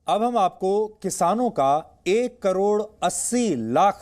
अब हम आपको किसानों का 1,80,00,000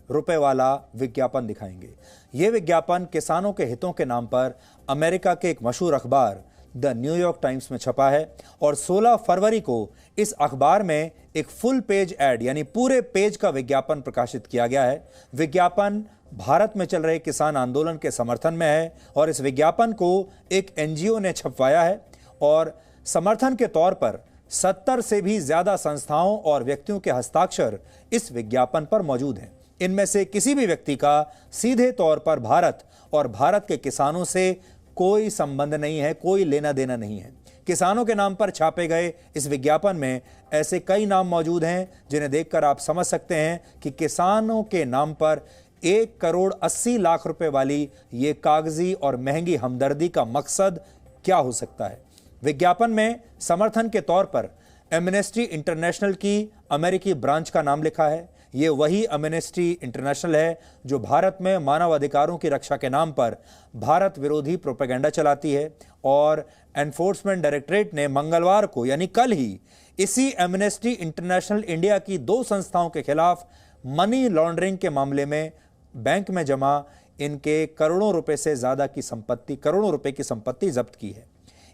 रुपए वाला विज्ञापन दिखाएंगे। यह विज्ञापन किसानों के हितों के नाम पर अमेरिका के एक मशहूर अखबार द न्यूयॉर्क टाइम्स में छपा है और 16 फरवरी को इस अखबार में एक फुल पेज एड यानी पूरे पेज का विज्ञापन प्रकाशित किया गया है। विज्ञापन भारत में चल रहे किसान आंदोलन के समर्थन में है और इस विज्ञापन को एक एनजीओ ने छपवाया है और समर्थन के तौर पर 70 से भी ज्यादा संस्थाओं और व्यक्तियों के हस्ताक्षर इस विज्ञापन पर मौजूद हैं। इनमें से किसी भी व्यक्ति का सीधे तौर पर भारत और भारत के किसानों से कोई संबंध नहीं है, कोई लेना देना नहीं है। किसानों के नाम पर छापे गए इस विज्ञापन में ऐसे कई नाम मौजूद हैं जिन्हें देखकर आप समझ सकते हैं कि किसानों के नाम पर 1,80,00,000 रुपए वाली ये कागजी और महंगी हमदर्दी का मकसद क्या हो सकता है। विज्ञापन में समर्थन के तौर पर एमनेस्टी इंटरनेशनल की अमेरिकी ब्रांच का नाम लिखा है। ये वही एमनेस्टी इंटरनेशनल है जो भारत में मानव अधिकारों की रक्षा के नाम पर भारत विरोधी प्रोपेगेंडा चलाती है और एनफोर्समेंट डायरेक्टरेट ने मंगलवार को यानी कल ही इसी एमनेस्टी इंटरनेशनल इंडिया की 2 संस्थाओं के खिलाफ मनी लॉन्ड्रिंग के मामले में बैंक में जमा इनके करोड़ों रुपए से ज्यादा की संपत्ति, करोड़ों रुपए की संपत्ति जब्त की है।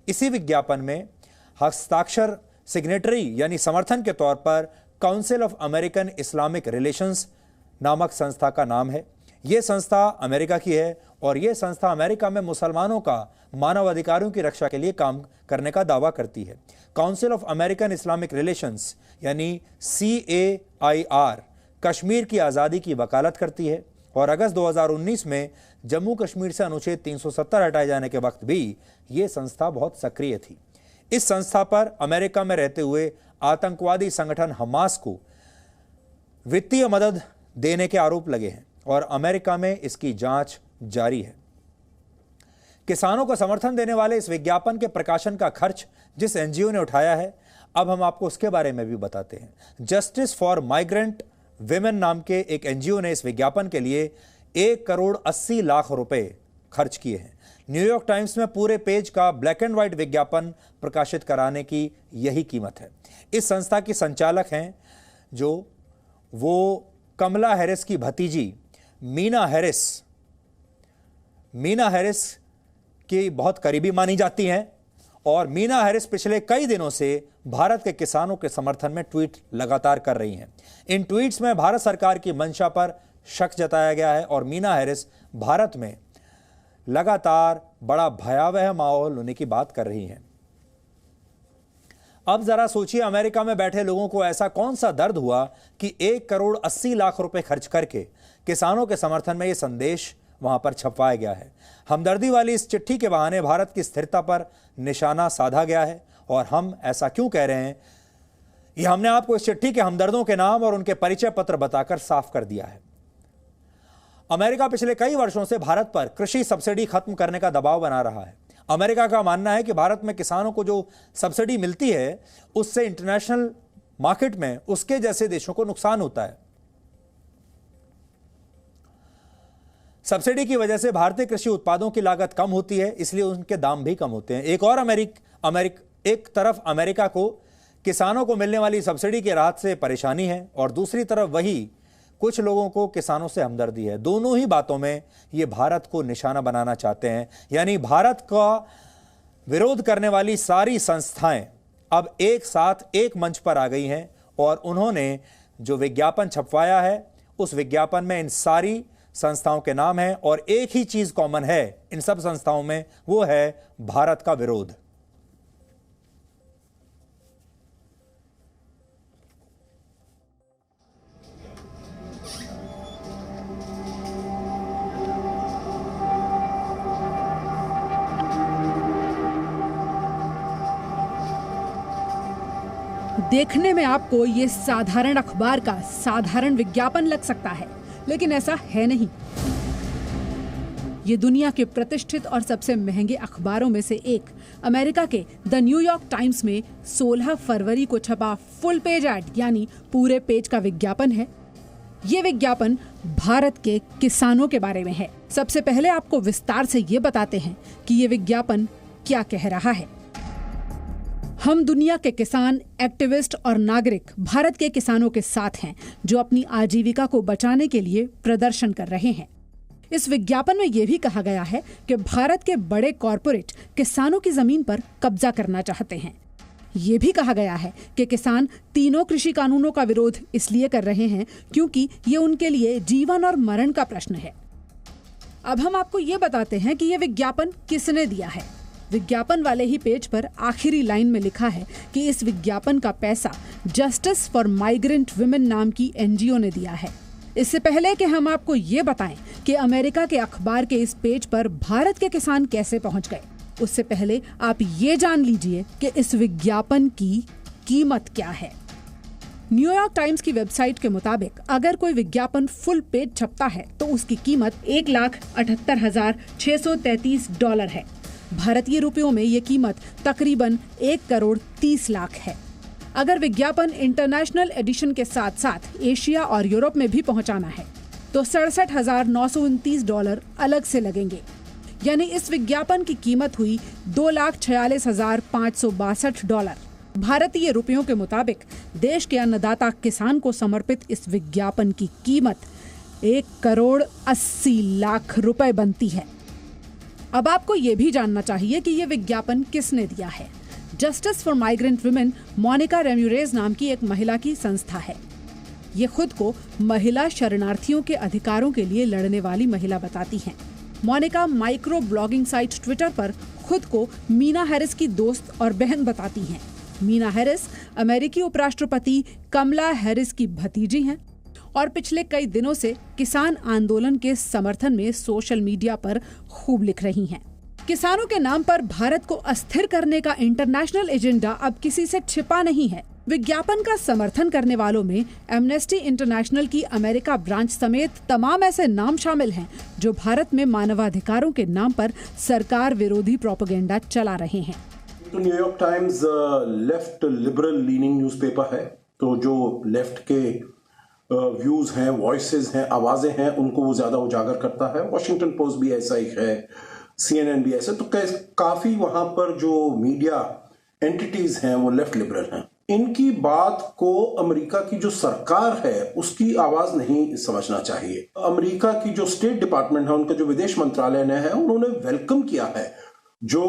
इसी विज्ञापन में हस्ताक्षर सिग्नेटरी यानी समर्थन के तौर पर council of American Islamic relations नामक संस्था का नाम है। यह संस्था अमेरिका की है और यह संस्था अमेरिका में मुसलमानों का मानव अधिकारों की रक्षा के लिए काम करने का दावा करती है। Council of American Islamic relations यानी CAIR कश्मीर की आज़ादी की वकालत करती है और अगस्त 2019 में जम्मू कश्मीर से अनुच्छेद 370 हटाए जाने के वक्त भी यह संस्था बहुत सक्रिय थी। इस संस्था पर अमेरिका में रहते हुए आतंकवादी संगठन हमास को वित्तीय मदद देने के आरोप लगे हैं और अमेरिका में इसकी जांच जारी है। किसानों को समर्थन देने वाले इस विज्ञापन के प्रकाशन का खर्च जिस एनजीओ ने उठाया है, अब हम आपको उसके बारे में भी बताते हैं। जस्टिस फॉर माइग्रेंट विमेन नाम के एक एनजीओ ने इस विज्ञापन के लिए 1,80,00,000 रुपए खर्च किए हैं। न्यूयॉर्क टाइम्स में पूरे पेज का ब्लैक एंड व्हाइट विज्ञापन प्रकाशित कराने की यही कीमत है। इस संस्था की संचालक हैं जो वो कमला हैरिस की भतीजी मीना हैरिस की बहुत करीबी मानी जाती हैं और मीना हैरिस पिछले कई दिनों से भारत के किसानों के समर्थन में ट्वीट लगातार कर रही हैं। इन ट्वीट्स में भारत सरकार की मंशा पर शक जताया गया है और मीना हैरिस भारत में लगातार बड़ा भयावह माहौल होने की बात कर रही हैं। अब जरा सोचिए, अमेरिका में बैठे लोगों को ऐसा कौन सा दर्द हुआ कि 1,80,00,000 रुपए खर्च करके किसानों के समर्थन में यह संदेश वहां पर छपवाया गया है। हमदर्दी वाली इस चिट्ठी के बहाने भारत की स्थिरता पर निशाना साधा गया है और हम ऐसा क्यों कह रहे हैं, यह हमने आपको इस चिट्ठी के हमदर्दों के नाम और उनके परिचय पत्र बताकर साफ कर दिया है। अमेरिका पिछले कई वर्षों से भारत पर कृषि सब्सिडी खत्म करने का दबाव बना रहा है। अमेरिका का मानना है कि भारत में किसानों को जो सब्सिडी मिलती है उससे इंटरनेशनल मार्केट में उसके जैसे देशों को नुकसान होता है। सब्सिडी की वजह से भारतीय कृषि उत्पादों की लागत कम होती है, इसलिए उनके दाम भी कम होते हैं। एक तरफ अमेरिका को किसानों को मिलने वाली सब्सिडी की राहत से परेशानी है और दूसरी तरफ वही कुछ लोगों को किसानों से हमदर्दी है। दोनों ही बातों में ये भारत को निशाना बनाना चाहते हैं, यानी भारत का विरोध करने वाली सारी संस्थाएं अब एक साथ एक मंच पर आ गई हैं और उन्होंने जो विज्ञापन छपवाया है उस विज्ञापन में इन सारी संस्थाओं के नाम हैं और एक ही चीज कॉमन है इन सब संस्थाओं में, वो है भारत का विरोध। देखने में आपको ये साधारण अखबार का साधारण विज्ञापन लग सकता है, लेकिन ऐसा है नहीं। ये दुनिया के प्रतिष्ठित और सबसे महंगे अखबारों में से एक अमेरिका के द न्यूयॉर्क टाइम्स में 16 फरवरी को छपा फुल पेज एड यानी पूरे पेज का विज्ञापन है। ये विज्ञापन भारत के किसानों के बारे में है। सबसे पहले आपको विस्तार से ये बताते हैं कि ये विज्ञापन क्या कह रहा है। हम दुनिया के किसान, एक्टिविस्ट और नागरिक भारत के किसानों के साथ हैं जो अपनी आजीविका को बचाने के लिए प्रदर्शन कर रहे हैं। इस विज्ञापन में यह भी कहा गया है कि भारत के बड़े कॉरपोरेट किसानों की जमीन पर कब्जा करना चाहते हैं। ये भी कहा गया है कि किसान तीनों कृषि कानूनों का विरोध इसलिए कर रहे हैं क्योंकि ये उनके लिए जीवन और मरण का प्रश्न है। अब हम आपको ये बताते हैं कि ये विज्ञापन किसने दिया है। विज्ञापन वाले ही पेज पर आखिरी लाइन में लिखा है कि इस विज्ञापन का पैसा जस्टिस फॉर माइग्रेंट वुमेन नाम की एनजीओ ने दिया है। इससे पहले कि हम आपको ये बताएं कि अमेरिका के अखबार के इस पेज पर भारत के किसान कैसे पहुंच गए, उससे पहले आप ये जान लीजिए कि इस विज्ञापन की कीमत क्या है। न्यूयॉर्क टाइम्स की वेबसाइट के मुताबिक अगर कोई विज्ञापन फुल पेज छपता है तो उसकी कीमत $1,78,633 है। भारतीय रुपयों में ये कीमत तकरीबन 1,30,00,000 है। अगर विज्ञापन इंटरनेशनल एडिशन के साथ साथ एशिया और यूरोप में भी पहुंचाना है तो $67,929 अलग से लगेंगे। यानी इस विज्ञापन की कीमत हुई $2,46,562। भारतीय रुपयों के मुताबिक देश के अन्नदाता किसान को समर्पित इस विज्ञापन की कीमत 1,80,00,000 रुपए बनती है। अब आपको ये भी जानना चाहिए कि ये विज्ञापन किसने दिया है। Justice for migrant women Monica Ramirez नाम की एक महिला की संस्था है। ये खुद को महिला शरणार्थियों के अधिकारों के लिए लड़ने वाली महिला बताती हैं। Monika micro blogging site Twitter पर खुद को मीना हैरिस की दोस्त और बहन बताती हैं। मीना हैरिस अमेरिकी उपराष्ट्रपति कमला हैरिस की भतीजी हैं और पिछले कई दिनों से किसान आंदोलन के समर्थन में सोशल मीडिया पर खूब लिख रही हैं। किसानों के नाम पर भारत को अस्थिर करने का इंटरनेशनल एजेंडा अब किसी से छिपा नहीं है। विज्ञापन का समर्थन करने वालों में एमनेस्टी इंटरनेशनल की अमेरिका ब्रांच समेत तमाम ऐसे नाम शामिल हैं जो भारत में मानवाधिकारों के नाम पर सरकार विरोधी प्रोपेगेंडा चला रहे हैं। तो New York times left liberal leaning newspaper है, तो जो लेफ्ट के व्यूज हैं, वॉइसेस हैं, आवाजें हैं, उनको वो ज्यादा उजागर करता है। वॉशिंगटन पोस्ट भी ऐसा ही है, CNN भी ऐसा। तो काफी वहां पर जो मीडिया एंटिटीज हैं वो लेफ्ट लिबरल हैं। इनकी बात को अमेरिका की जो सरकार है उसकी आवाज नहीं समझना चाहिए। अमेरिका की जो स्टेट डिपार्टमेंट है, उनका जो विदेश मंत्रालय ने है, उन्होंने वेलकम किया है। जो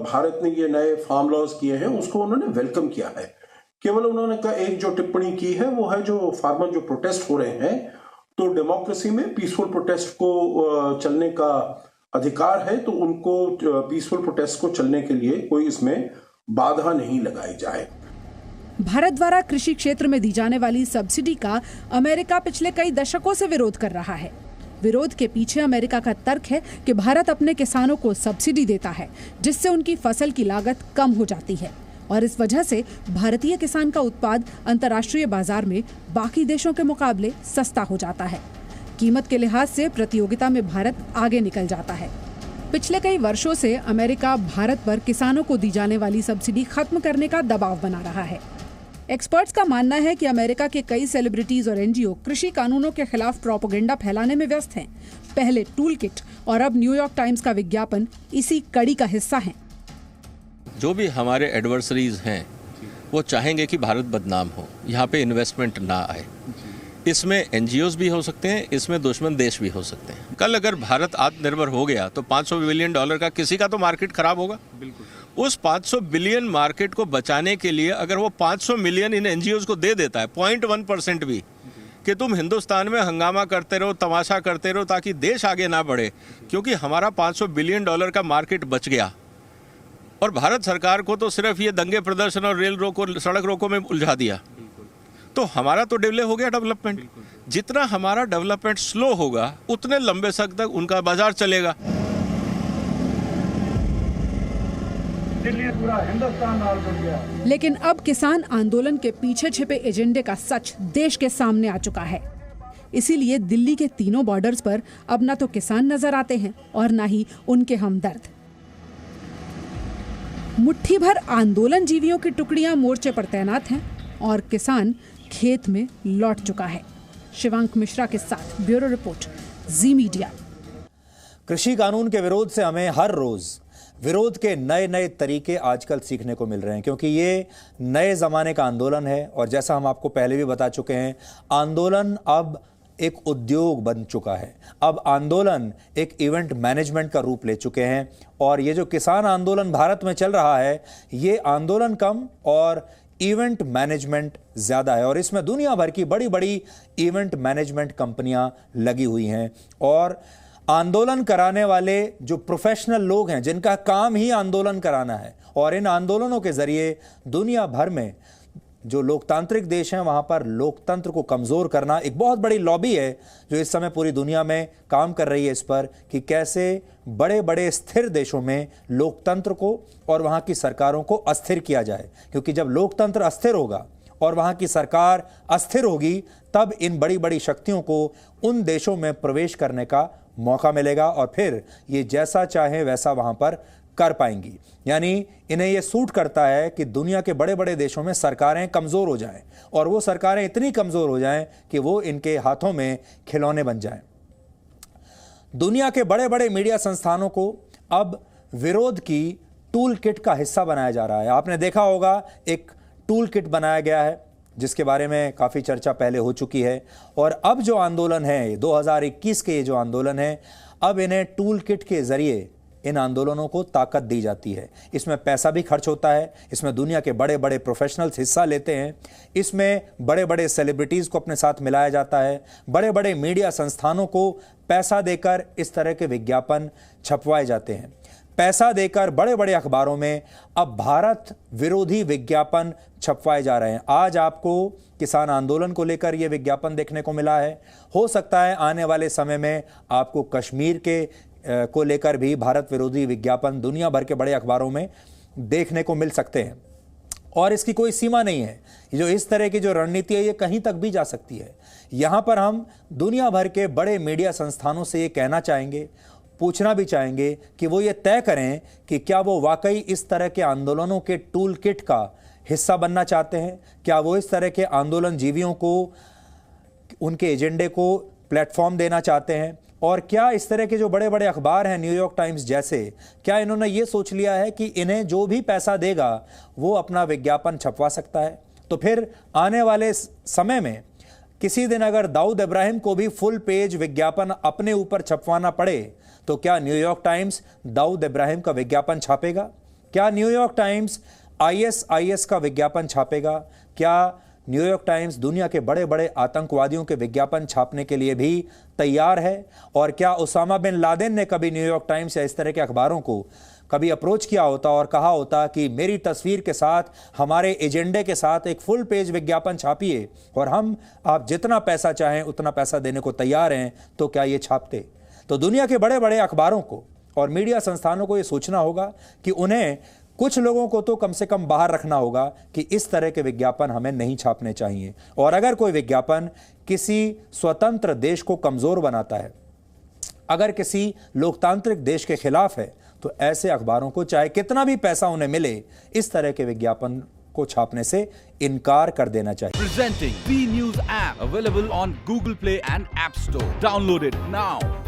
भारत ने ये नए फार्म लॉज किए हैं उसको उन्होंने वेलकम किया है। केवल उन्होंने का एक जो टिप्पणी की है वो है जो फार्मर जो प्रोटेस्ट हो रहे हैं, तो डेमोक्रेसी में पीसफुल प्रोटेस्ट को चलने का अधिकार है, तो उनको पीसफुल प्रोटेस्ट को चलने के लिए कोई इसमें बाधा नहीं लगाई जाए। भारत द्वारा कृषि क्षेत्र में दी जाने वाली सब्सिडी का अमेरिका पिछले कई दशकों से विरोध कर रहा है। विरोध के पीछे अमेरिका का तर्क है कि भारत अपने किसानों को सब्सिडी देता है जिससे उनकी फसल की लागत कम हो जाती है और इस वजह से भारतीय किसान का उत्पाद अंतर्राष्ट्रीय बाजार में बाकी देशों के मुकाबले सस्ता हो जाता है। कीमत के लिहाज से प्रतियोगिता में भारत आगे निकल जाता है। पिछले कई वर्षों से अमेरिका भारत पर किसानों को दी जाने वाली सब्सिडी खत्म करने का दबाव बना रहा है। एक्सपर्ट्स का मानना है कि अमेरिका के कई सेलिब्रिटीज और एनजीओ कृषि कानूनों के खिलाफ प्रोपेगेंडा फैलाने में व्यस्त हैं। पहले टूल किट और अब न्यूयॉर्क टाइम्स का विज्ञापन इसी कड़ी का हिस्सा है। जो भी हमारे एडवर्सरीज हैं वो चाहेंगे कि भारत बदनाम हो, यहाँ पे इन्वेस्टमेंट ना आए। इसमें एनजीओज भी हो सकते हैं, इसमें दुश्मन देश भी हो सकते हैं। कल अगर भारत आत्मनिर्भर हो गया तो $500 बिलियन का किसी का तो मार्केट खराब होगा। बिल्कुल। उस 500 बिलियन मार्केट को बचाने के लिए अगर वो 500 मिलियन इन एनजीओज को दे देता है, 0.1% भी, कि तुम हिंदुस्तान में हंगामा करते रहो, तमाशा करते रहो ताकि देश आगे ना बढ़े, क्योंकि हमारा $500 बिलियन का मार्केट बच गया और भारत सरकार को तो सिर्फ ये दंगे प्रदर्शन और रेल रोको, सड़क रोको में उलझा दिया, तो हमारा तो डिले हो गया डेवलपमेंट। जितना हमारा डेवलपमेंट स्लो होगा उतने लंबे समय तक उनका बाजार चलेगा। लेकिन अब किसान आंदोलन के पीछे छिपे एजेंडे का सच देश के सामने आ चुका है। इसीलिए दिल्ली के तीनों बॉर्डर्स पर अब न तो किसान नजर आते हैं और न ही उनके हमदर्द। मुट्ठी भर आंदोलन जीवियों की टुकड़ियां मोर्चे पर तैनात हैं और किसान खेत में लौट चुका है। शिवांक मिश्रा के साथ ब्यूरो रिपोर्ट, जी मीडिया। कृषि कानून के विरोध से हमें हर रोज विरोध के नए नए तरीके आजकल सीखने को मिल रहे हैं, क्योंकि ये नए ज़माने का आंदोलन है। और जैसा हम आपको पहले भी बता चुके हैं, आंदोलन अब एक उद्योग बन चुका है। अब आंदोलन एक इवेंट मैनेजमेंट का रूप ले चुके हैं। और ये जो किसान आंदोलन भारत में चल रहा है, ये आंदोलन कम और इवेंट मैनेजमेंट ज़्यादा है। और इसमें दुनिया भर की बड़ी बड़ी इवेंट मैनेजमेंट कंपनियां लगी हुई हैं। और आंदोलन कराने वाले जो प्रोफेशनल लोग हैं, जिनका काम ही आंदोलन कराना है, और इन आंदोलनों के ज़रिए दुनिया भर में जो लोकतांत्रिक देश हैं वहाँ पर लोकतंत्र को कमज़ोर करना, एक बहुत बड़ी लॉबी है जो इस समय पूरी दुनिया में काम कर रही है इस पर कि कैसे बड़े बड़े स्थिर देशों में लोकतंत्र को और वहाँ की सरकारों को अस्थिर किया जाए। क्योंकि जब लोकतंत्र अस्थिर होगा और वहाँ की सरकार अस्थिर होगी, तब इन बड़ी बड़ी शक्तियों को उन देशों में प्रवेश करने का मौका मिलेगा और फिर ये जैसा चाहे वैसा वहाँ पर कर पाएंगी। यानी इन्हें ये सूट करता है कि दुनिया के बड़े बड़े देशों में सरकारें कमज़ोर हो जाएं, और वो सरकारें इतनी कमज़ोर हो जाएं कि वो इनके हाथों में खिलौने बन जाएं। दुनिया के बड़े बड़े मीडिया संस्थानों को अब विरोध की टूल किट का हिस्सा बनाया जा रहा है। आपने देखा होगा एक टूल किट बनाया गया है जिसके बारे में काफ़ी चर्चा पहले हो चुकी है। और अब जो आंदोलन है 2021 के ये जो आंदोलन है, अब इन्हें टूल किट के ज़रिए इन आंदोलनों को ताकत दी जाती है। इसमें पैसा भी खर्च होता है, इसमें दुनिया के बड़े बड़े प्रोफेशनल्स हिस्सा लेते हैं, इसमें बड़े बड़े सेलिब्रिटीज़ को अपने साथ मिलाया जाता है, बड़े बड़े मीडिया संस्थानों को पैसा देकर इस तरह के विज्ञापन छपवाए जाते हैं। पैसा देकर बड़े बड़े अखबारों में अब भारत विरोधी विज्ञापन छपवाए जा रहे हैं। आज आपको किसान आंदोलन को लेकर यह विज्ञापन देखने को मिला है। हो सकता है आने वाले समय में आपको कश्मीर के को लेकर भी भारत विरोधी विज्ञापन दुनिया भर के बड़े अखबारों में देखने को मिल सकते हैं। और इसकी कोई सीमा नहीं है। जो इस तरह की जो रणनीति है, ये कहीं तक भी जा सकती है। यहाँ पर हम दुनिया भर के बड़े मीडिया संस्थानों से ये कहना चाहेंगे, पूछना भी चाहेंगे कि वो ये तय करें कि क्या वो वाकई इस तरह के आंदोलनों के टूल किट का हिस्सा बनना चाहते हैं। क्या वो इस तरह के आंदोलन जीवियों को, उनके एजेंडे को प्लेटफॉर्म देना चाहते हैं। और क्या इस तरह के जो बड़े बड़े अखबार हैं, न्यूयॉर्क टाइम्स जैसे, क्या इन्होंने ये सोच लिया है कि इन्हें जो भी पैसा देगा वो अपना विज्ञापन छपवा सकता है। तो फिर आने वाले समय में किसी दिन अगर दाऊद इब्राहिम को भी फुल पेज विज्ञापन अपने ऊपर छपवाना पड़े, तो क्या न्यूयॉर्क टाइम्स दाऊद इब्राहिम का विज्ञापन छापेगा? क्या न्यूयॉर्क टाइम्स ISIS का विज्ञापन छापेगा? क्या न्यूयॉर्क टाइम्स दुनिया के बड़े बड़े आतंकवादियों के विज्ञापन छापने के लिए भी तैयार है? और क्या उसामा बिन लादेन ने कभी न्यूयॉर्क टाइम्स या इस तरह के अखबारों को कभी अप्रोच किया होता और कहा होता कि मेरी तस्वीर के साथ, हमारे एजेंडे के साथ एक फुल पेज विज्ञापन छापिए और हम आप जितना पैसा चाहें उतना पैसा देने को तैयार हैं? तो क्या ये छापते? तो दुनिया के बड़े बड़े अखबारों को और मीडिया संस्थानों को ये सोचना होगा कि उन्हें, कुछ लोगों को तो कम से कम बाहर रखना होगा कि इस तरह के विज्ञापन हमें नहीं छापने चाहिए। और अगर कोई विज्ञापन किसी स्वतंत्र देश को कमज़ोर बनाता है, अगर किसी लोकतांत्रिक देश के खिलाफ है, तो ऐसे अखबारों को चाहे कितना भी पैसा उन्हें मिले, इस तरह के विज्ञापन को छापने से इनकार कर देना चाहिए। Presenting V News app available on Google Play and App Store. Download it now.